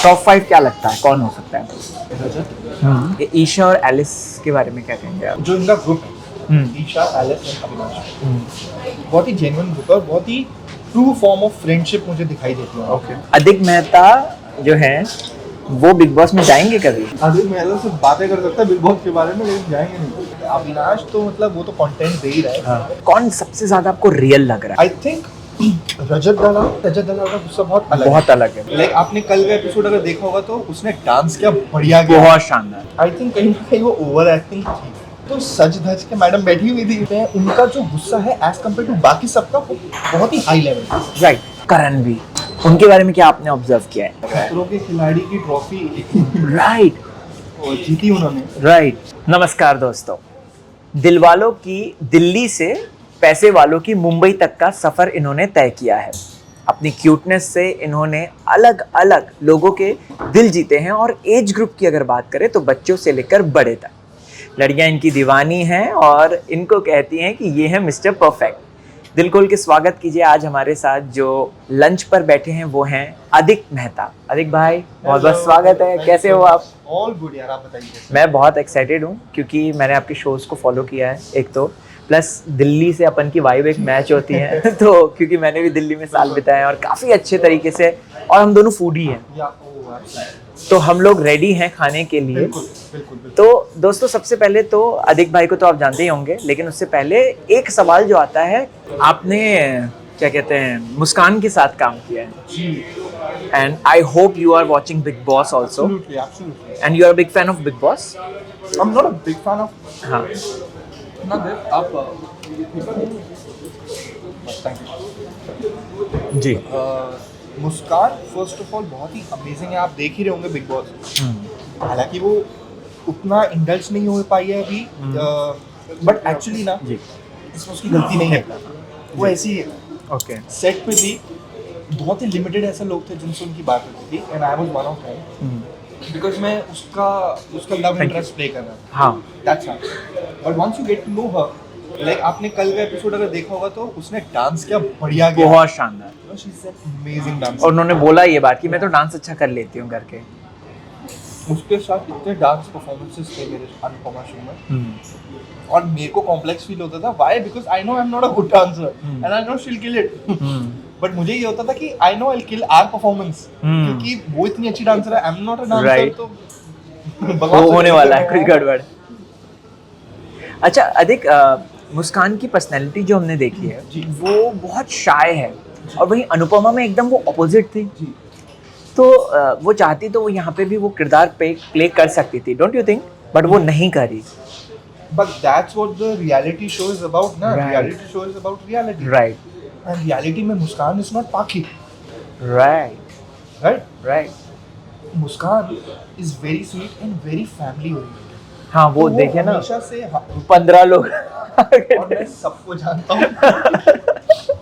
Top 5 क्या लगता है कौन हो सकता है? रजत, ये ईशा और एलिस के बारे में क्या कहेंगे आप? जो इनका ग्रुप है, ईशा, एलिस एंड अविनाश, बहुत ही जेन्युइन ग्रुप है और बहुत ही ट्रू फॉर्म ऑफ फ्रेंडशिप मुझे दिखाई देती है। ओके। अधिक मेहता जो है वो बिग बॉस में जाएंगे कभी? अधिक मेहता से बातें कर सकता है बिग बॉस के बारे में, लेकिन जाएंगे नहीं। अविनाश तो मतलब वो तो कंटेंट दे ही रहा है। हाँ। कौन सबसे ज्यादा आपको रियल लग रहा है? आई थिंक रजत दलाल का गुस्सा बहुत अलग है। लाइक आपने कल का एपिसोड अगर देखा होगा तो उसने डांस किया बढ़िया गया। बहुत शानदार। आई थिंक कहीं ना कहीं वो ओवर एक्टिंग थी, तो सज धज के मैडम बैठी हुई थी। उनका जो गुस्सा है एज कम्पेयर टू बाकी सबका वो बहुत ही हाई लेवल है। राइट। करण भी, उनके बारे में क्या आपने ऑब्जर्व किया है? खतरों के खिलाड़ी की ट्रॉफी राइट जीती उन्होंने। राइट। नमस्कार दोस्तों, दिलवालों की दिल्ली से पैसे वालों की मुंबई तक का सफर इन्होंने तय किया है। अपनी क्यूटनेस से इन्होंने अलग अलग लोगों के दिल जीते हैं और एज ग्रुप की अगर बात करें तो बच्चों से लेकर बड़े तक लड़कियां इनकी दीवानी हैं और इनको कहती हैं कि ये है मिस्टर परफेक्ट। दिल खोल के स्वागत कीजिए आज हमारे साथ जो लंच पर बैठे हैं वो हैं अधिक मेहता। अधिक भाई बहुत बहुत स्वागत है, कैसे हो आप? ऑल गुड यार, आप बताइए कैसे? मैं बहुत एक्साइटेड हूँ क्योंकि मैंने आपके शोज़ को फॉलो किया है एक तो, प्लस दिल्ली से अपन की वाइब एक मैच होती है तो क्योंकि मैंने भी दिल्ली में साल बिताया और काफ़ी अच्छे तरीके से, और हम दोनों फूडी हैं तो हम लोग रेडी हैं खाने के लिए। बिल्कुल। तो दोस्तों सबसे पहले तो अधिक भाई को तो आप जानते ही होंगे, लेकिन उससे पहले एक सवाल जो आता है, आपने क्या कहते हैं मुस्कान के साथ काम किया है जी, and I hope you are watching Bigg Boss also absolutely. And you are big fan of Bigg Boss. I'm not a big fan of हाँ not that up. Thank you. जी। मुस्कान फर्स्ट ऑफ ऑल बहुत ही amazing है, आप देख ही रहे होंगे big boss. हालांकि वो उतना इंडल्ज नहीं हो पाई है अभी, बट एक्चुअली ना जी। इसमें उसकी गलती नहीं है, वो ऐसी ही है। ओके। सेट पे भी बहुत ही लिमिटेड ऐसे लोग थे जिनसे उनकी बात होती थी and I was one of them, because मैं उसका लव इंटरेस्ट प्ले कर रहा था। हाँ that's it. But once you get to know her, like आपने कल का एपिसोड अगर देखा होगा तो उसने डांस किया बढ़िया गया। बहुत शानदार। She is an amazing dancer और उन्होंने बोला ये बात कि मैं तो डांस अच्छा कर लेती हूँ करके। उसके साथ इतने डांस परफॉर्मेंसेस थे मेरे अनुपमा शो में, और मेरे को कॉम्प्लेक्स फील होता था। Why? Because I know I am not a good dancer and I know she will kill it, but मुझे ये होता था कि I know I will kill our performance, क्योंकि वो इतनी अच्छी डांसर है, I am not a dancer. Right. तो वो होने वाला है कुछ गड़बड़। अच्छा अधिक, मुस्कान की पर्सनैलिटी जो हमने देखी है जी। वो बहुत शाय है, और वहीं अनुपमा में एकदम वो अपोजिट थी। जी। तो वो चाहती तो वो यहाँ पे भी वो किरदार प्ले कर सकती थी, डोंट यू थिंक? बट वो नहीं करी। But that's what the reality show is about, na? Right. Reality show is about reality. Right And reality में मुस्कान is not Paki, right right? Right. Muskan is very sweet and very family oriented. हाँ वो तो देखे ना, हमेशा से 15 लोग और मैं सबको जानता हूँ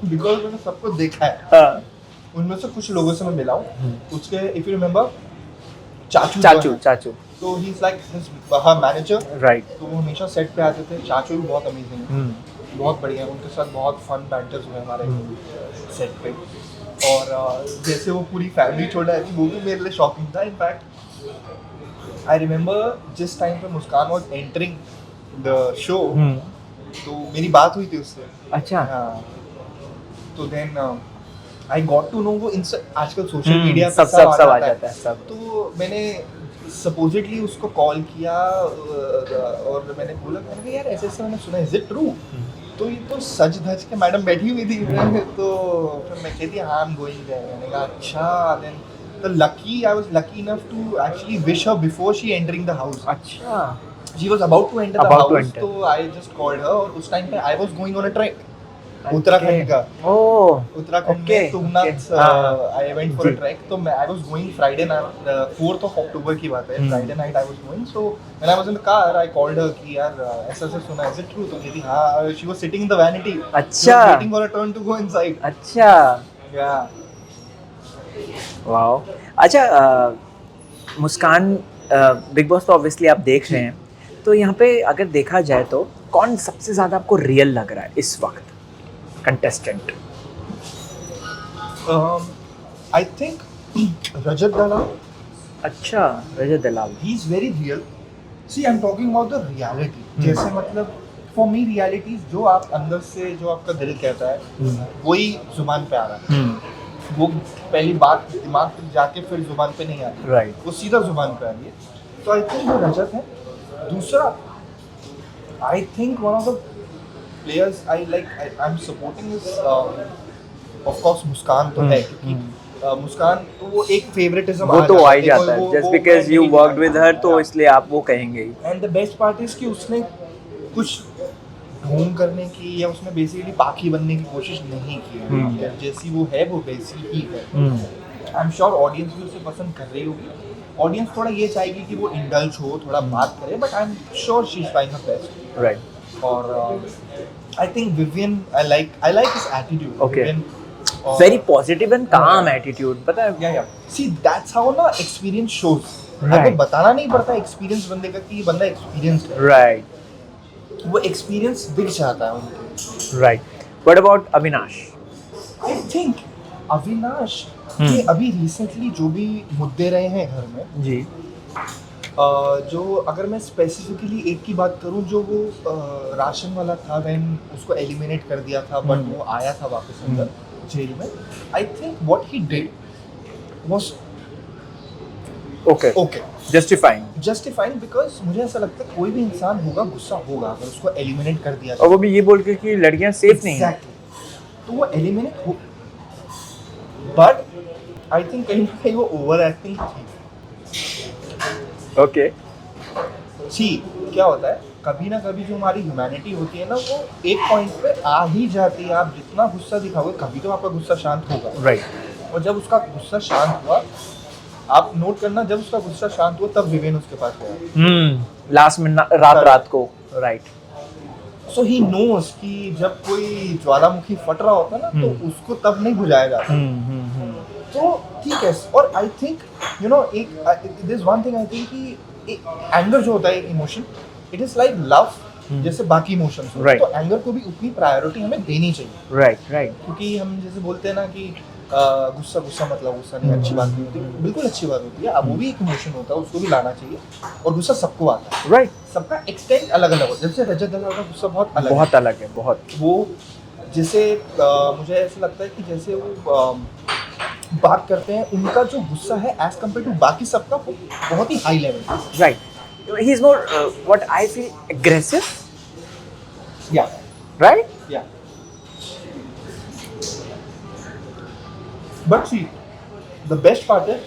बिकॉज मैंने सबको देखा है। हाँ। उनमें से कुछ लोगों से मैं मिला हूँ। उसके इफ यू रिमेम्बर चाचू चाचू तो he is like her manager, right. तो वो हमेशा सेट पे आते थे। चाचू भी बहुत अमेजिंग है, बहुत बढ़िया है। उनके साथ बहुत फन बैंटर्स हुए हमारे सेट पे, और जैसे वो पूरी फैमिली छोड़ आई थी वो भी मेरे लिए शॉकिंग था। इनफैक्ट आई रिमेम्बर जिस टाइम पे Muskan was entering the show, तो मेरी बात हुई थी उससे। अच्छा। हाँ, तो then I got to know वो आजकल सोशल मीडिया पे सब आ जाता है सब। तो मैंने सपोजिटली उसको कॉल किया और मैंने बोला मैंने यार ऐसे ऐसे मैंने सुना, इज इट ट्रू? तो ये तो सज धज के मैडम बैठी हुई थी तो फिर मैं कहती हाँ आई एम गोइंग देयर। मैंने कहा अच्छा। Then the lucky I was lucky enough to actually wish her before she entering the house. अच्छा। She was about to enter the About to house, enter. तो आई जस्ट कॉल्ड हर, और उस time पे I was going on a trek Uttarakhand का। Oh Uttarakhand Okay, में Tungnath okay. हाँ। I went for a जी। Trek. तो मैं I was going Friday night, 4th of October की बात है। Friday night I was going, so when I was in the car I called her कि यार ऐसा ऐसा सुना, इज इट ट्रू? तो कहती हां, she was sitting in the vanity. अच्छा। Waiting for a turn to go inside. अच्छा। Yeah wow. अच्छा, मुस्कान बिग बॉस तो ऑब्वियसली आप देख रहे हैं, तो यहाँ पे अगर देखा जाए तो कौन सबसे ज़्यादा आपको रियल लग रहा है इस वक्त contestant? I think Rajat Dalal अच्छा, Rajat Dalal. He is very real. See I am talking about the reality. जैसे मतलब फॉर मी रियलिटी जो आप अंदर से जो आपका दिल कहता है वही जुबान पे आ रहा है। वो पहली बात दिमाग तक जाके फिर जुबान पे नहीं आती, राइट। वो सीधा जुबान पे आ रही है। तो आई थिंक वो रजत है। दूसरा I think one of the players I am supporting is of course Muskan तो है, क्योंकि मुस्कान तो वो एक फेवरेटिज्म वो तो आ ही जाता है, just because you worked with her, तो इसलिए आप वो कहेंगे ही। And the best part is कि उसने कुछ ढोंग करने की या उसने बेसिकली पाखी बनने की कोशिश नहीं की। जैसी वो है वो वैसी ही है। आई एम श्योर ऑडियंस भी उसे पसंद कर रही होगी। ऑडियंस थोड़ा ये चाहेगी कि वो इंडल्ज हो, थोड़ा बात करे, but I am sure she is trying her best. Right. और I think Vivian I like his attitude. Okay. Very positive and calm attitude, पता है। या सी दैट्स हाउ ना एक्सपीरियंस शोज। Right. आपको बताना नहीं पड़ता एक्सपीरियंस बंदे का कि ये बंदा एक्सपीरियंस्ड है। राइट, वो एक्सपीरियंस दिख जाता है उनके। Right. What about Avinash? I think Avinash के अभी रिसेंटली जो भी मुद्दे रहे हैं घर में, जी। जो अगर मैं स्पेसिफिकली एक की बात करूं, जो वो राशन वाला था, वैन उसको एलिमिनेट कर दिया था, बट वो आया था वापस अंदर जेल में। I think what he did was okay, okay, justifying because मुझे ऐसा लगता है कोई भी इंसान होगा, गुस्सा होगा अगर उसको एलिमिनेट कर दिया और वो भी ये बोल के कि लड़कियां सेफ नहीं हैं। Exactly. तो वो एलिमिनेट हो, बट आई थिंक कहीं ना कहीं वो ओवर एक्टिंग थी। ओके। सी क्या होता है, कभी ना कभी जो हमारी ह्यूमैनिटी होती है ना, वो एक पॉइंट पे आ ही जाती है। आप जितना गुस्सा दिखाओगे कभी तो आपका गुस्सा शांत होगा। राइट। और जब उसका गुस्सा शांत हुआ, आप नोट करना, जब उसका गुस्सा शांत हुआ तब विवेन उसके पास गया। लास्ट में रात को। राइट। सो ही नोस कि जब कोई ज्वालामुखी फट रहा होता है ना, तो उसको तब नहीं बुझाया जाता। तो ठीक है। और आई थिंक यू नो एक this one thing I think कि एंगर जो होता है एक emotion, it is like love, जैसे बाकी इमोशंस होते हैं। तो एंगर को भी उतनी प्रायोरिटी हमें देनी चाहिए। राइट। क्योंकि हम जैसे बोलते हैं ना कि गुस्सा मतलब गुस्सा नहीं, अच्छी बात नहीं होती। बिल्कुल अच्छी बात होती है। अब वो भी एक इमोशन होता है, उसको भी लाना चाहिए। और गुस्सा सबको आता है। राइट। सबका एक्सटेंट अलग अलग होता है। जैसे रजत दलाल का गुस्सा बहुत अलग है, बहुत। वो जैसे मुझे ऐसा लगता है कि जैसे वो बात करते हैं, उनका जो गुस्सा है एज कम्पेयर टू बाकी सबका वो बहुत ही high level. Right. He is more what I feel aggressive. Yeah right. Yeah but see the best part है,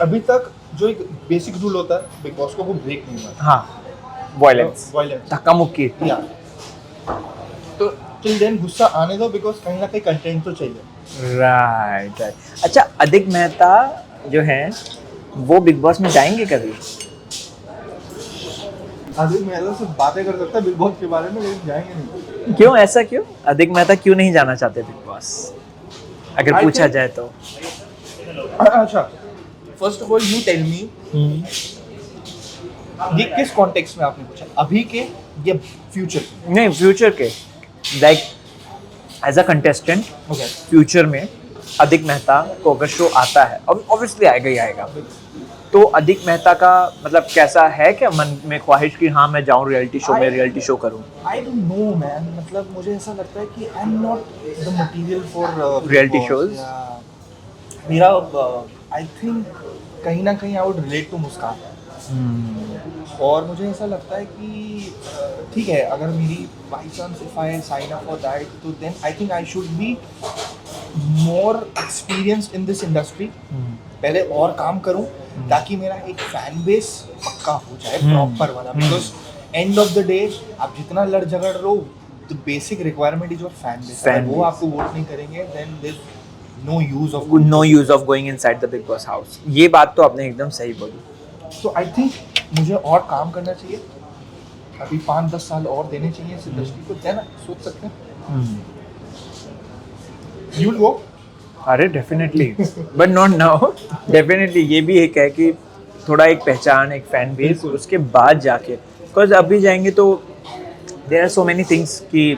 अभी तक जो एक बेसिक रूल होता है बिग बॉस को, वो ब्रेक नहीं हुआ। हाँ, वायलेंस, धक्का मुक्की। या तो टिल देन गुस्सा आने दो, बिकॉज कहीं ना कहीं कंटेंट तो चाहिए। राइट। अच्छा, अधिक मेहता जो है वो बिग बॉस में जाएंगे कभी? अधिक मेहता से बातें कर सकता है बिग बॉस के बारे में, लेकिन जाएंगे नहीं। क्यों, ऐसा क्यों? अधिक मेहता क्यों नहीं जाना चाहते बिग बॉस, अगर पूछा जाए तो? अच्छा, first of all you tell me, ये किस कॉन्टेक्स्ट में आपने पूछा, अभी के या फ्यूचर के? नहीं, फ्यूचर के। Like as a contestant okay, future में अधिक मेहता को अगर शो आता है, ऑब्वियसली आएगा ही आएगा, तो अधिक मेहता का मतलब कैसा है, क्या मन में ख्वाहिश कि हाँ मैं जाऊँ रियलिटी शो में, रियलिटी शो करूँ? आई डोंट नो मैन, मतलब मुझे ऐसा लगता है कि आई am not the material for Reality shows? मेरा आई थिंक कहीं ना कहीं आई वुड रिलेट टू मुस्कान। और मुझे ऐसा लगता है कि ठीक है, अगर मेरी by chance if I sign up for that, तो then I think I should be more experienced in this industry. पहले और काम करूं ताकि मेरा एक फैन बेस पक्का हो जाए, प्रॉपर वाला। Because end of the day आप जितना लड़ झगड़ रहो, the basic requirement is your fan base. अगर वो आपको वोट नहीं करेंगे, then there no use of going inside the Bigg Boss house. ये बात तो आपने एकदम सही बोली। तो आई थिंक मुझे और काम करना चाहिए, अभी 5-10 साल और देने चाहिए इस इंडस्ट्री को, देन सोच सकते हैं। You go? अरे definitely, but not now. Definitely ये भी एक है कि थोड़ा एक पहचान, एक फैन बेस, उसके बाद जाके, बिकॉज अभी जाएंगे तो there are so many things कि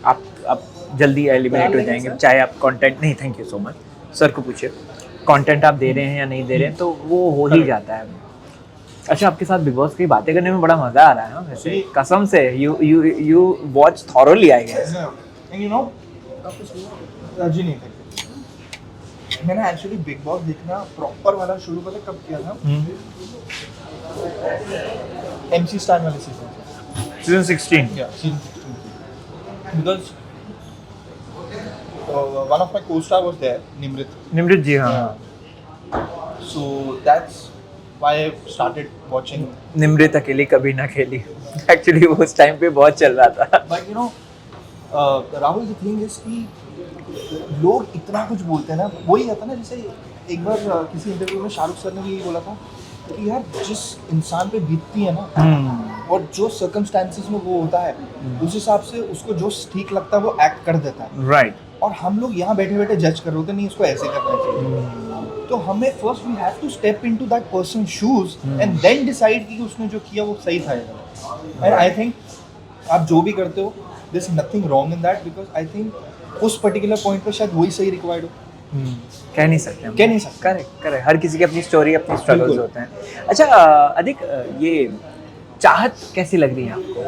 आप जल्दी एलिमिनेट हो जाएंगे, चाहे आप कंटेंट नहीं। Thank you so much. Sir को पूछिए, कंटेंट आप दे रहे हैं या नहीं दे रहे हैं, तो वो हो ही जाता है। अच्छा, आपके साथ बिग बॉस की बातें करने में बड़ा मजा आ रहा है ना वैसे, जी। कसम से। You watch thoroughly I guess. And you know जी नहीं थे, मैंने एक्चुअली बिग बॉस देखना प्रॉपर वाला शुरू पता कब किया था, MC स्टार वाले season season 16। Season 16 because one of my co-star was there, Nimrit ji, हाँ। So that's why I started watching. Nimrit अकेली कभी ना खेली, एक्चुअली वो उस टाइम पे बहुत चल रहा था। But you know, Rahul the thing is कि लोग इतना कुछ बोलते हैं ना, वही आता है ना, जैसे एक बार किसी इंटरव्यू में शाहरुख सर ने भी ये बोला था कि यार जिस इंसान पे बीतती है ना और जो सर्कमस्टेंसेस में वो होता है उस हिसाब से उसको जो ठीक लगता है वो एक्ट कर देता है। राइट। और हम लोग यहाँ बैठे बैठे जज कर रहे होते नहीं इसको ऐसे करना चाहिए। तो हमें first we have to step into that person shoes and then decide कि उसने जो किया वो सही था। एंड आई थिंक आप जो भी करते हो there is nothing wrong in that, because I think उस पर्टिकुलर पॉइंट पे शायद वही सही रिक्वायर्ड हो। कह नहीं सकते हम। कह नहीं सकते। करेक्ट करेक्ट, हर किसी की अपनी स्टोरी, अपनी स्ट्रगल्स बिल्कुल। होते हैं। अच्छा अधिक, ये चाहत कैसी लग रही है आपको?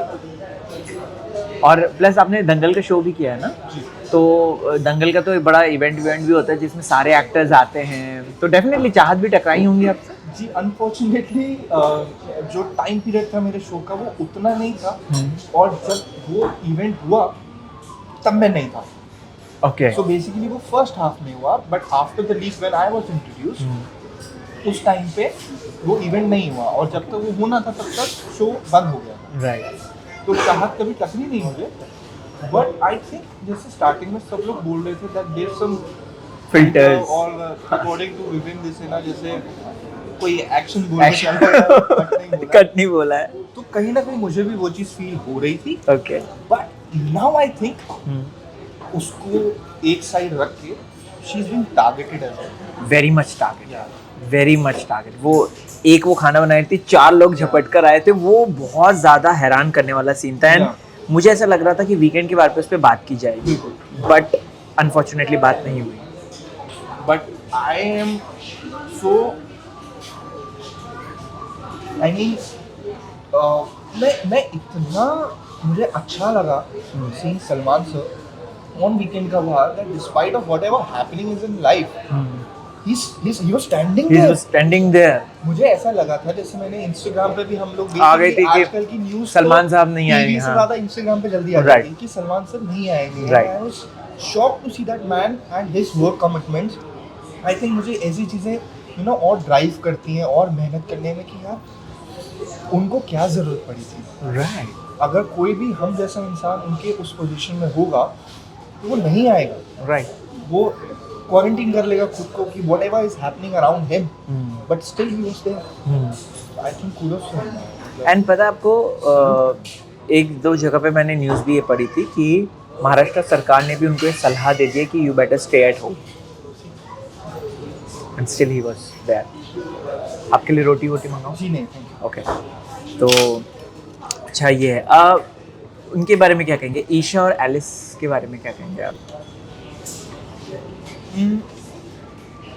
और प्लस आपने दंगल का शो भी किया है ना, तो दंगल का तो एक बड़ा इवेंट भी होता है जिसमें सारे एक्टर्स आते हैं, तो डेफिनेटली चाहत भी टकराई होंगी आपसे। जी अनफॉर्चुनेटली जो टाइम पीरियड था मेरे शो का वो उतना नहीं था, और जब वो इवेंट हुआ तब मैं नहीं था। ओके। सो बेसिकली वो फर्स्ट हाफ में हुआ, but after the league when I was introduced उस टाइम पे वो इवेंट नहीं हुआ, और जब तक वो होना था तब तक शो बंद हो गया था। राइट। तो चाहत कभी टकरी नहीं मुझे, बट आई थिंक जैसे स्टार्टिंग में सब लोग बोल रहे थे दैट देयर सम फिल्टर्स और अकॉर्डिंग टू विपिन दिस ना, जैसे कोई एक्शन बोल रहा है कट नहीं बोला है। तो कहीं ना कहीं मुझे भी वो चीज़ फील हो रही थी। Okay. But now I think उसको एक साइड रख के she is being targeted as very much target. वो एक वो खाना बनाई थी, 4 लोग झपट कर आए थे, वो बहुत ज़्यादा हैरान करने वाला सीन था। एंड मुझे ऐसा लग रहा था कि वीकेंड के बाद पे उस पर बात की जाएगी, बट अनफॉर्चुनेटली बात नहीं हुई। But I am so I mean मैं इतना मुझे अच्छा लगा seeing Salman sir on weekend का बाहर, that despite of whatever happening is in life he was standing there। मुझे ऐसा लगा था जैसे मैंने इंस्टाग्राम पे भी हम लोग आ गई थी कि आजकल की न्यूज़ सलमान साहब नहीं आएंगे, से ज्यादा इंस्टाग्राम पे जल्दी आ जाती है कि सलमान सर नहीं आएंगे। I was shocked to see that man and his work commitments. I think मुझे ऐसी चीजें यू नो और ड्राइव करती हैं और मेहनत करने में कि यार उनको क्या जरूरत पड़ी थी। राइट। अगर कोई भी हम जैसा इंसान उनके उस पोजीशन में होगा तो वो नहीं आएगा। राइट। वो क्वारंटीन कर लेगा खुद को कि whatever is happening around him, but still he was there. I think kudos to him. And पता है आपको, एक दो जगह पे मैंने न्यूज़ भी ये पढ़ी थी कि महाराष्ट्र सरकार ने भी उनको ये सलाह दे दी है कि you better stay at home, and still he was there. आपके लिए रोटी वोटी मंगाऊं? जी नहीं, थैंक यू। ओके। तो अच्छा ये है, उनके बारे में क्या कहेंगे, ईशा और एलिस के बारे में क्या कहेंगे आप?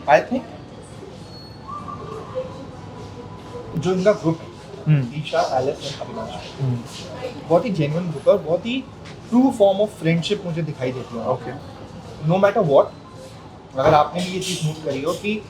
आई थिंक जो इनका ग्रुप है ईशा, एलिस एंड अविनाश, बहुत ही जेन्युइन ग्रुप है और बहुत ही ट्रू फॉर्म ऑफ फ्रेंडशिप मुझे दिखाई देती है। ओके। नो मैटर व्हाट, अगर आपने भी ये चीज़ नोट करी हो कि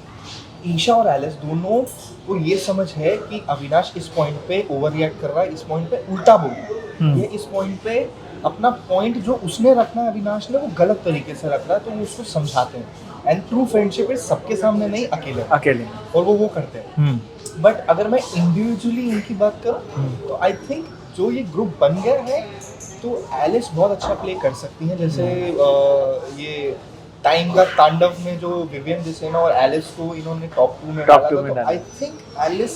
ईशा और एलिस दोनों को ये समझ है कि अविनाश इस पॉइंट पे ओवर रिएक्ट कर रहा है, इस पॉइंट पे उल्टा बोल रहा है, ये इस पॉइंट पे अपना पॉइंट जो उसने रखना है अविनाश ने वो गलत तरीके से रख रहा है, तो वो उसको समझाते हैं। एंड ट्रू फ्रेंडशिप इज सबके सामने नहीं, अकेले, और वो करते हैं। बट अगर मैं इंडिविजुअली इनकी बात करूँ तो आई थिंक जो ये ग्रुप बन गया है तो एलिस बहुत अच्छा प्ले कर सकती हैं। जैसे ये टाइम का तांडव में जो विवियन डिसेना और एलिस को इन्होंने टॉप 2 में डाला था, तो आई थिंक एलिस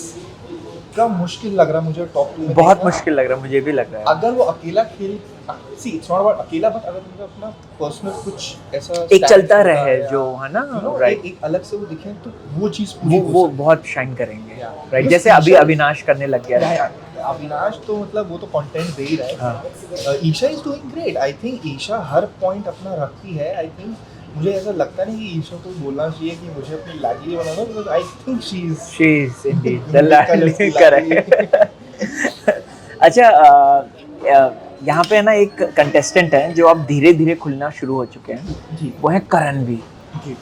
का मुश्किल लग रहा है मुझे टॉप 2 में। बहुत मुश्किल लग रहा है, मुझे भी लग रहा है। अगर वो अकेला खेल, सी इट्स नॉट अबाउट अकेला, बट अगर उनका अपना पर्सनल कुछ ऐसा एक चलता रहे जो है ना, राइट, एक अलग से वो दिखे तो वो चीज़ पूरी वो बहुत शाइन करेंगे, राइट। Because जैसे अभी ईशा- अविनाश करने लग गया है। अविनाश तो मतलब वो तो कंटेंट दे ही रहा है। Isha is doing great. I think Isha हर पॉइंट अपना रखती है। आई थिंक मुझे ऐसा लगता नहीं कि ईशा को बोलना चाहिए कि मुझे अपनी लाडली बनाना, because I think she is indeed the Colors लाडली, की करेक्ट। अच्छा, यहाँ पे है ना एक कंटेस्टेंट है जो अब धीरे धीरे खुलना शुरू हो चुके हैं, जी वो है करणवीर। जी।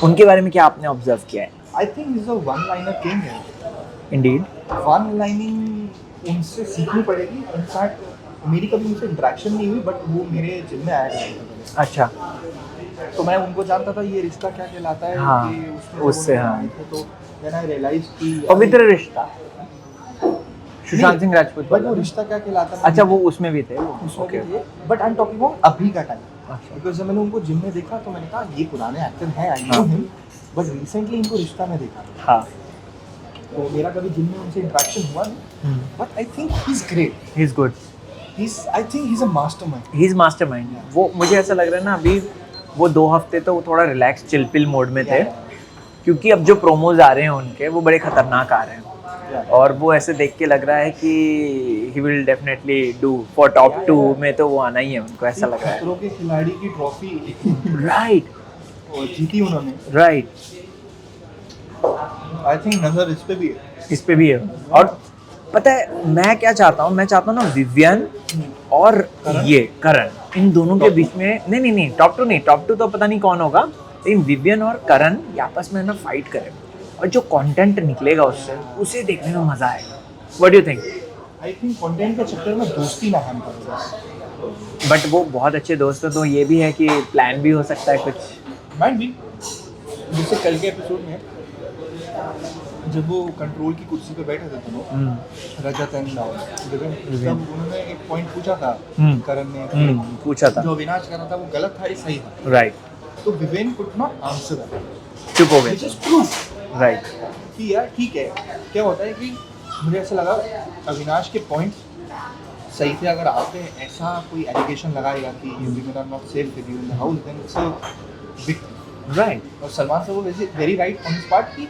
उनके बारे में क्या आपने ऑब्जर्व किया है? I think is a one liner king है। इंडीड। वन लाइनिंग उनसे सीखनी पड़ेगी। इनफैक्ट मेरी कभी उनसे इंटरेक्शन नहीं हुई, बट वो मेरे जिम में आया करते थे। अच्छा। तो मैं उनको जानता था ये रिश्ता क्या कहलाता है, हाँ, कि उसमें उससे, वो हाँ। आए थे, तो देन आई रियलाइज कि पवित्र रिश्ता, सुशांत सिंह राजपूत बट वाला। वो रिश्ता क्या कहलाता है। अच्छा, वो उसमें भी थे वो? उसमें ओके। भी थे, but I am talking about अभी का टाइम। अच्छा। बिकॉज जब मैंने उनको जिम में देखा तो मैंने कहा ये पुराने एक्टर हैं, आई नो हाँ। हिम, बट रिसेंटली इनको रिश्ता में देखा। हाँ। तो मेरा कभी जिम में उनसे इंटरेक्शन हुआ नहीं, but I think he is great. He is good. I think he is a mastermind. He is mastermind. वो मुझे ऐसा लग रहा है ना, अभी वो 2 हफ्ते तो वो थोड़ा रिलैक्स चिलपिल मोड में थे, क्योंकि अब जो प्रोमोज आ रहे हैं उनके वो बड़े खतरनाक आ रहे हैं, और वो ऐसे देख के लग रहा है कि he will definitely do for top 2 में, तो वो आना ही है उनको, ऐसा लग रहा है। खतरों के खिलाड़ी की ट्रॉफी राइट जीती उन्होंने। राइट। आई थिंक नजर इस पे भी है। इस पे भी है। और पता है मैं क्या चाहता हूँ? मैं चाहता हूँ ना विवियन और ये करण, इन दोनों के बीच में, नहीं टॉप 2 नहीं, टॉप 2 तो पता नहीं कौन होगा, लेकिन विवियन और करण ये आपस में ना फाइट करें, और जो कंटेंट निकलेगा उससे, उसे देखने में मजा आएगा। What do you think? I think content के चक्कर में दोस्ती ना हम करें। बट वो बहुत अच्छे दोस्त हैं, तो ये भी है कि प्लान भी हो सकता है कुछ। माइंड भी, जैसे कल के एपिसोड में जब वो कंट्रोल की कुर्सी पे बैठे थे दोनों, रजत एंड विवेन, तब उन्होंने एक पॉइंट पूछा था करण ने, पूछा था जो अविनाश कर रहा था वो गलत था, ये सही था। राइट। तो विवेन कुड नॉट आंसर, चुप हो गए। Which is proof right. कि यार ठीक है। क्या होता है कि मुझे ऐसा लगा अविनाश के पॉइंट सही थे। अगर आपने ऐसा कोई एलिगेशन लगाएगा कि you women are not safe with you in the house, then it's a big thing. Right. और सलमान साहब वो very right on this part कि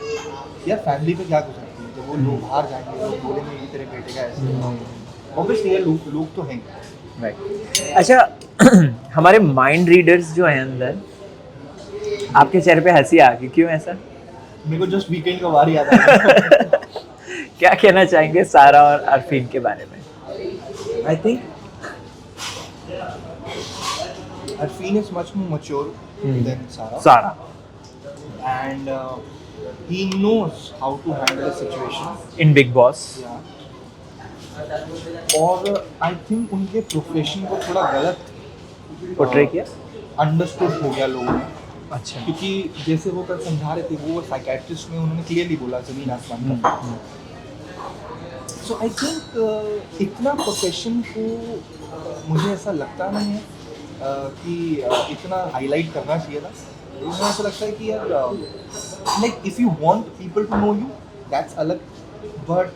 यार फैमिली पे क्या गुजरती है, जब वो लोग बाहर जाएंगे, लोग बोलेंगे ये तेरे बेटे का ऐसे, ऑब्वियसली ये लोग तो हैं। राइट। अच्छा, हमारे माइंड रीडर्स जो हैं अंदर, आपके चेहरे पे हंसी आ गई, क्यों ऐसा? मेरे को जस्ट वीकेंड का वार याद आया। क्या कहना चाहेंगे सारा और अरफीन के बारे में? I think Arfin is much more mature than Sara. सारा। And he knows how to handle a situation. In big boss. Yeah. और आई थिंक उनके प्रोफेशन को थोड़ा गलत पोर्ट्रे किया। अंडरस्टूड हो गया लोगों ने, अच्छा। क्योंकि जैसे वो कल समझा रहे थे, वो साइकेट्रिस्ट में उन्होंने क्लियरली बोला जमीन आसमान का। सो आई थिंक इतना प्रोफेशन को मुझे ऐसा लगता नहीं है कि इतना हाईलाइट करना चाहिए था। मुझे ऐसा लगता है कि यार like if you want people to know you that's अलग, बट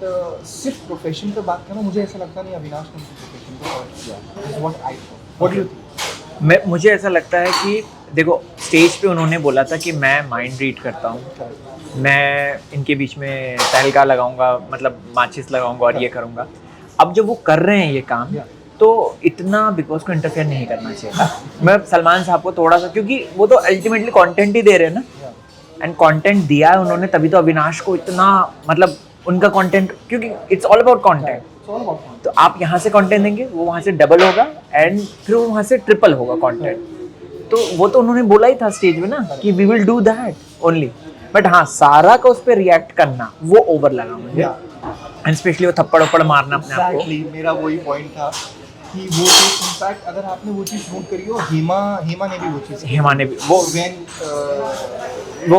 सिर्फ प्रोफेशन पे बात करना, मुझे ऐसा लगता नहीं अविनाश ने प्रोफेशन पे बात किया। Is what I thought. What do you think? मुझे ऐसा लगता है कि देखो, स्टेज पे उन्होंने बोला था कि मैं माइंड रीड करता हूँ, मैं इनके बीच में तहलका लगाऊंगा, मतलब माचिस लगाऊंगा और ये करूँगा। अब जब वो कर रहे हैं ये काम, तो इतना बिग बॉस को इंटरफेयर नहीं करना चाहिए था। मैं सलमान साहब को थोड़ा सा, क्योंकि वो तो अल्टीमेटली कंटेंट ही दे रहे हैं ना, एंड कंटेंट दिया है उन्होंने, तभी तो अविनाश को इतना, मतलब उनका कंटेंट, क्योंकि इट्स ऑल अबाउट कंटेंट। तो आप यहाँ से कंटेंट देंगे, वो वहाँ से डबल होगा, एंड फिर वो वहाँ से ट्रिपल होगा कंटेंट। तो वो तो उन्होंने बोला ही था स्टेज में ना कि we will do that only. But हाँ, सारा का उस पर रिएक्ट करना वो ओवर लगा मुझे, एंड स्पेशली वो थप्पड़ वप्पड़ मारना अपने आप को। मेरा वही पॉइंट था कि वो चीज़, इनफैक्ट अगर आपने वो चीज़ नोट करी हो, हेमा ने भी वो चीज़, हेमा ने भी वो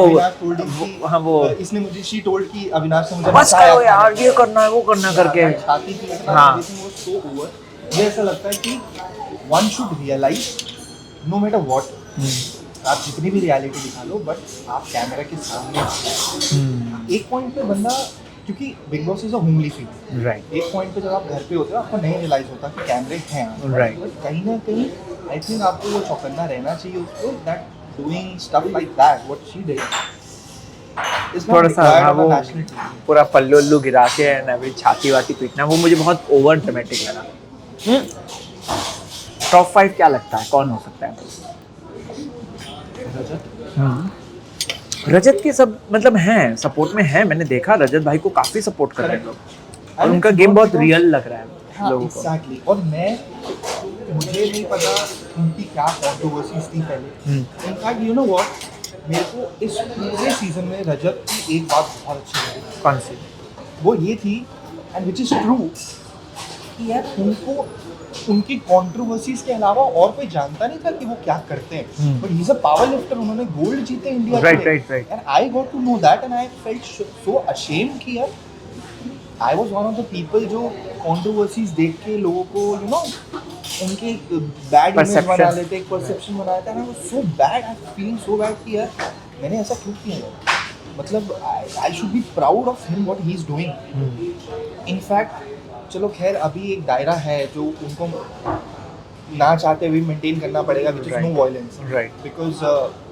हाँ वो इसने मुझे शी टोल्ड कि अविनाश ने मुझे बस करो यार, ये करना है वो करना करके। छाती की हाँ। So over. मुझे ऐसा लगता है कि one should realize no matter what, आप जितनी भी रियलिटी दिखा लो, बट आप कैमरा के सामने एक पॉइंट पे बंदा, क्योंकि big boss is a homely feel, right. एक पॉइंट पे जब आप घर पे होते हो आपको नहीं रियलाइज होता कि कैमरे हैं, राइट। बट कहीं ना कहीं आई थिंक आपको वो चौकन्ना रहना चाहिए उसको, that doing stuff like that what she did is थोड़ा सा हाँ, वो पूरा पल्लू उल्लू गिरा के ना भी छाती वाती पीटना, वो मुझे बहुत ओवर ड्रामेटिक लगा। टॉप 5 क्या लगता है कौन हो सकता है? रजत रजत के सब मतलब हैं सपोर्ट में हैं, मैंने देखा रजत भाई को काफी सपोर्ट कर रहे हैं लोग और उनका गेम बहुत रियल लग रहा है लोगों को। एग्जैक्टली। और मुझे नहीं पता उनकी क्या कंट्रोवर्सीज थी पहले। इनफैक्ट यू नो व्हाट, मेरे को इस पूरे सीजन में रजत की एक बात बहुत अच्छी लगी। कौन सी? वो ये थी, एंड विच इज़ ट्रू, कि यार उनको उनकी कंट्रोवर्सीज के अलावा और कोई जानता नहीं था कि वो क्या करते हैं। But he is a power lifter, उन्होंने गोल्ड जीते इंडिया के लिए। Right. And I got to know that and I felt so ashamed कि यार I was one of the people जो कंट्रोवर्सीज देख के लोगों को यू नो उनके बैड इमेज बना लेते, एक परसेप्शन बना लेते हैं। I was so bad, I feeling so bad कि यार मैंने ऐसा क्यों किया यार। मतलब आई should be proud of him what he is doing. In fact चलो खैर अभी एक दायरा है जो उनको ना चाहते हुए मेंटेन करना पड़ेगा, which is no violence. Right. Because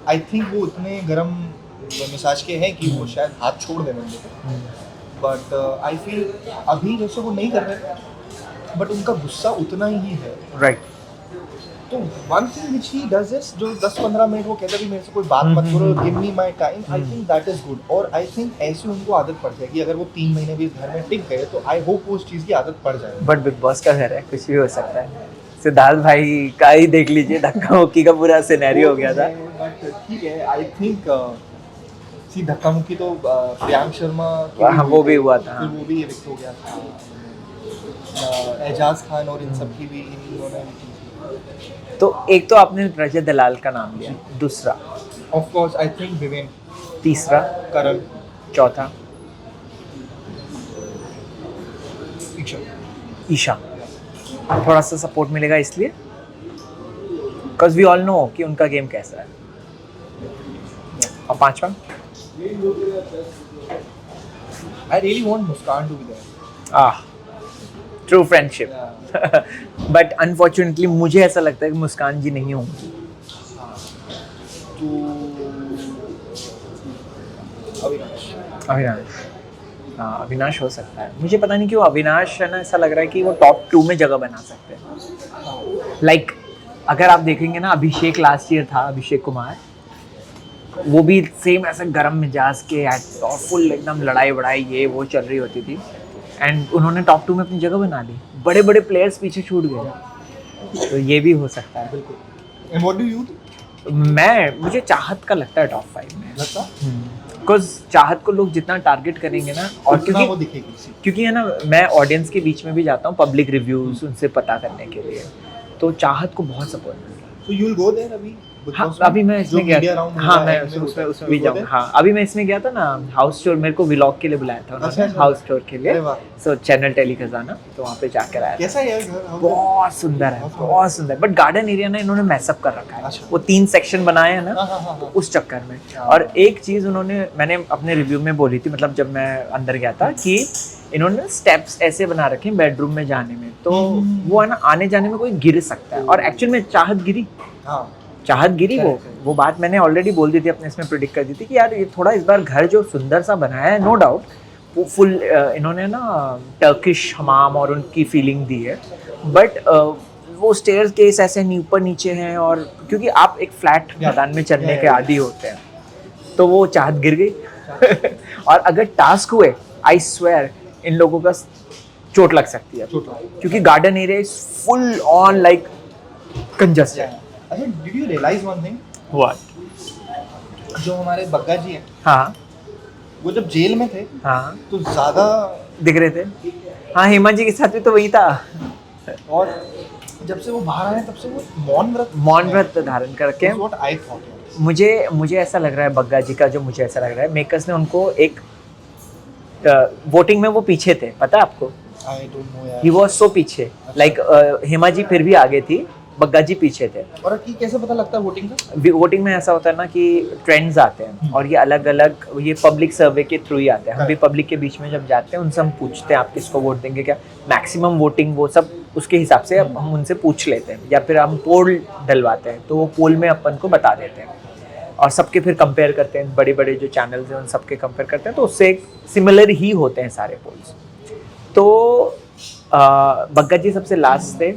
I think वो इतने गर्म मिजाज के हैं कि वो शायद हाथ छोड़ दें बंदे को। बट आई फील अभी जैसे वो नहीं कर रहे, बट उनका गुस्सा उतना ही है। राइट। तो one thing which he does is, जो 10-15 मिनट वो कहता है कि मेरे से कोई बात मत करो, give me my time, I think that is good. और आई थिंक ऐसी उनको आदत पड़ जाएगी, अगर वो 3 महीने भी इस घर में टिक गए तो आई होप वो उस चीज़ की आदत पड़ जाए। बट बिग बॉस का घर है, कुछ भी हो सकता है। सिद्धार्थ भाई का ही देख लीजिए, धक्का मुक्की का पूरा सिनेरियो हो गया था। बट ठीक है, आई थिंक सी धक्का मुक्की तो प्रियांक शर्मा हाँ, वो भी हुआ था। फिर वो भी एविक्ट हो गया था। एजाज खान और इन सब की भी इन्होंने, तो एक तो आपने रजत दलाल का नाम लिया, दूसरा of course I think Viven, तीसरा करण, चौथा ईशा। ईशा। थोड़ा सा सपोर्ट मिलेगा इसलिए, बिकॉज वी ऑल नो कि उनका गेम कैसा है। और पांचवा I really want Muskan to be there. True friendship. But unfortunately मुझे ऐसा लगता है कि मुस्कान जी नहीं होंगी। अविनाश, हाँ अविनाश हो सकता है। मुझे पता नहीं क्यों अविनाश है ना, ऐसा लग रहा है कि वो टॉप 2 में जगह बना सकते हैं। लाइक अगर आप देखेंगे ना, अभिषेक लास्ट ईयर था, अभिषेक कुमार, वो भी सेम ऐसा गरम मिजाज के और फुल एकदम लड़ाई वड़ाई ये वो चल रही होती थी, एंड उन्होंने टॉप 2 में अपनी जगह बना ली। बड़े बड़े प्लेयर्स पीछे छूट गए, तो ये भी हो सकता है। बिल्कुल। And what do you? मुझे चाहत का लगता है टॉप 5 में, लगता बिकॉज चाहत को लोग जितना टारगेट करेंगे ना, और वो दिखेगी, क्योंकि है ना, मैं ऑडियंस के बीच में भी जाता हूँ पब्लिक रिव्यूज उनसे पता करने के लिए, तो चाहत को बहुत सपोर्ट मिलता है। So you'll go there अभी? हाँ, अभी मैं इसमें गया था। हाँ, मैं उसमें भी जाऊँगा। हाँ, अभी मैं इसमें गया था ना, हाउस टूर, मेरे को व्लॉग के लिए बुलाया था उन्होंने, हाउस टूर के लिए। सो चैनल टेली खजाना, तो वहाँ पे जाकर आया। कैसा है घर? बहुत सुंदर है, बहुत सुंदर। बट गार्डन एरिया ना इन्होंने मैसअप कर रखा है। वो 3 सेक्शन बनाए हैं ना, उस चक्कर में। और एक चीज़ मैंने अपने रिव्यू में बोली थी, मतलब जब मैं अंदर गया था, कि इन्होंने स्टेप्स ऐसे बना रखे हैं बेडरूम में जाने में, तो वो है ना, आने जाने में कोई गिर सकता है। और एक्चुअल में चाहत गिरी, चाहत गिरी। वो बात मैंने ऑलरेडी बोल दी थी, अपने इसमें प्रेडिक्ट कर दी थी कि यार ये थोड़ा इस बार घर जो सुंदर सा बनाया है, नो डाउट वो फुल इन्होंने ना टर्किश हमाम और उनकी फीलिंग दी है। बट वो स्टेयर्स केस ऐसे ऊपर नीचे हैं, और क्योंकि आप एक फ्लैट मैदान में चलने के आदी होते हैं, तो वो चाहत गिर गई। और अगर टास्क हुए, आई स्वेयर इन लोगों का चोट लग सकती है, क्योंकि garden area is full on like congested. अच्छा, did you realize one thing? What? जो हमारे बग्गा जी हैं, हाँ, वो जब जेल में थे, हाँ, तो ज्यादा दिख रहे थे। हाँ, हेमा जी के साथ भी तो वही था। और जब से वो बाहर आए, तब से वो मौन व्रत धारण करके। What I thought. मुझे ऐसा लग रहा है बग्गा जी का, जो मुझे ऐसा लग रहा है, मेकर्स ने उनको एक वोटिंग में वो पीछे थे, पता है आपको? आई डोंट नो यार। ही वाज सो पीछे, लाइक हेमा जी फिर भी आगे थी, बग्गा जी पीछे थे। और कि कैसे पता लगता है वोटिंग का? वोटिंग में ऐसा होता है ना कि ट्रेंड्स आते हैं, और ये अलग अलग, ये पब्लिक सर्वे के थ्रू ही आते हैं। हम भी पब्लिक के बीच में जब जाते हैं, उनसे हम पूछते हैं आप किसको वोट देंगे, क्या मैक्सिमम वोटिंग, वो सब उसके हिसाब से हम उनसे पूछ लेते हैं, या फिर हम पोल डलवाते हैं, तो वो पोल में अपन को बता देते हैं, और सबके फिर कंपेयर करते हैं। बड़े बड़े जो चैनल्स हैं उन सबके कंपेयर करते हैं, तो उससे सिमिलर ही होते हैं सारे पोल्स। तो बग्गा जी सबसे लास्ट थे,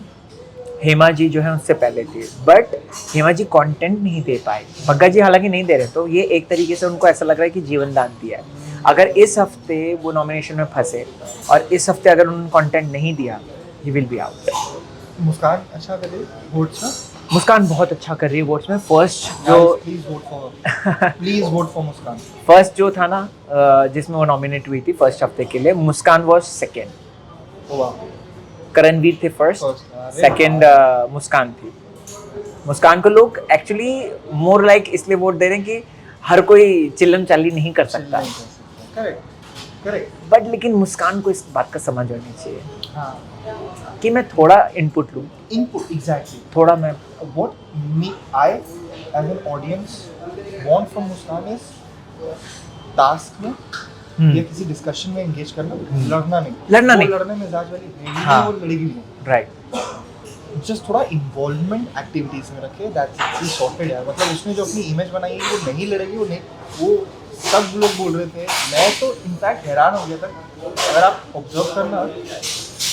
हेमा जी जो है उससे पहले थी, बट हेमा जी कंटेंट नहीं दे पाए, भग्गा जी हालांकि नहीं दे रहे, तो ये एक तरीके से उनको ऐसा लग रहा है कि जीवन दान दिया है। अगर इस हफ्ते वो नॉमिनेशन में फंसे और इस हफ्ते अगर उन्होंने कंटेंट नहीं दिया, ही विल बी आउट। मुस्कान अच्छा कर रही वोट्स में, मुस्कान बहुत अच्छा कर रही है वोट्स में। फर्स्ट जो please vote for Muskan. First जो था ना जिसमें वो नॉमिनेट हुई थी फर्स्ट हफ्ते के लिए, मुस्कान वॉज सेकेंड, करणवीर थे फर्स्ट, सेकेंड मुस्कान थी। मुस्कान को लोग एक्चुअली मोर लाइक इसलिए वोट दे रहे हैं कि हर कोई चिल्लम चाली नहीं कर सकता, करेक्ट करेक्ट। बट लेकिन मुस्कान को इस बात का समझ होनी चाहिए हाँ कि मैं थोड़ा इनपुट लूँ, इनपुट एग्जैक्टली थोड़ा मैं what me I as an audience want from Muskan is task में या किसी डिस्कशन में एंगेज करना, लड़ना नहीं, लड़ना वो नहीं, लड़ने में मिजाज वाली है ही हाँ, नहीं, वो लड़ेगी नहीं, राइट। जस्ट थोड़ा इन्वॉल्वमेंट एक्टिविटीज में रखे, दैट्स सॉर्टेड यार। मतलब उसने जो अपनी इमेज बनाई है वो नहीं लड़ेगी, वो नहीं, वो सब लोग बोल रहे थे, मैं तो इनफैक्ट हैरान हो गया था। अगर आप ऑब्जर्व करना,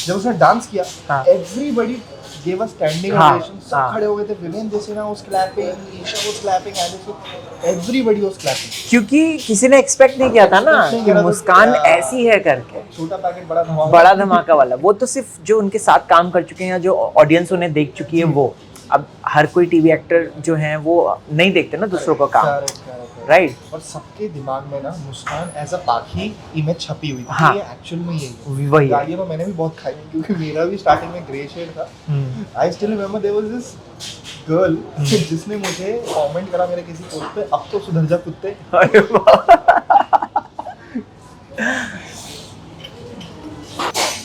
जब उसने डांस किया हाँ, एवरीबॉडी gave a standing हाँ, ovation, सब हाँ, खड़े हो गए थे, Viven देसिना was clapping, Isha was clapping, everybody was clapping, क्योंकि किसी ने एक्सपेक्ट नहीं किया था ना Expect नहीं कि करा था, मुस्कान हाँ, ऐसी है करके। छोटा पैकेट बड़ा धमाका, बड़ा धमाका वाला, वो तो सिर्फ जो उनके साथ काम कर चुके हैं या जो ऑडियंस उन्हें देख चुकी है वो। अब हर कोई टीवी एक्टर जो हैं वो नहीं देखते ना दूसरों का काम, राइट। और सबके दिमाग में ना मुस्कान एज अ पाखी इमेज छपी हुई थी, हाँ, ये एक्चुअल में यही है। वही है। गालियाँ तो मैंने भी बहुत खाई, क्योंकि मेरा भी स्टार्टिंग में ग्रे शेड था। I still remember there was this girl जिसने मुझे कमेंट करा मेरे किसी पोस्ट पे, अब तो सुधर जा कुत्ते। अरे वाह।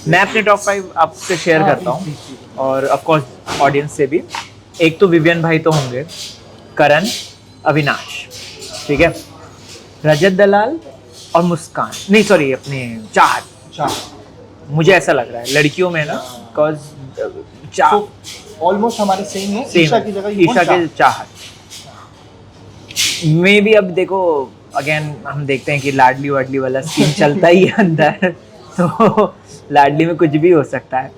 मैं अपने टॉप 5 आपसे शेयर करता हूँ और ऑफ कोर्स ऑडियंस से भी। एक तो विवियन भाई तो होंगे, करण, अविनाश, ठीक है, रजत दलाल और मुस्कान, नहीं सॉरी अपने चाहत। मुझे ऐसा लग रहा है लड़कियों में ना, बिकॉज चाहत ऑलमोस्ट हमारे सेम है, सेम ईशा है, की जगह ईशा के चाहत में भी। अब देखो अगेन हम देखते हैं कि लाडली वाडली वाला सीन चलता ही है अंदर, तो लाडली में कुछ भी हो सकता है।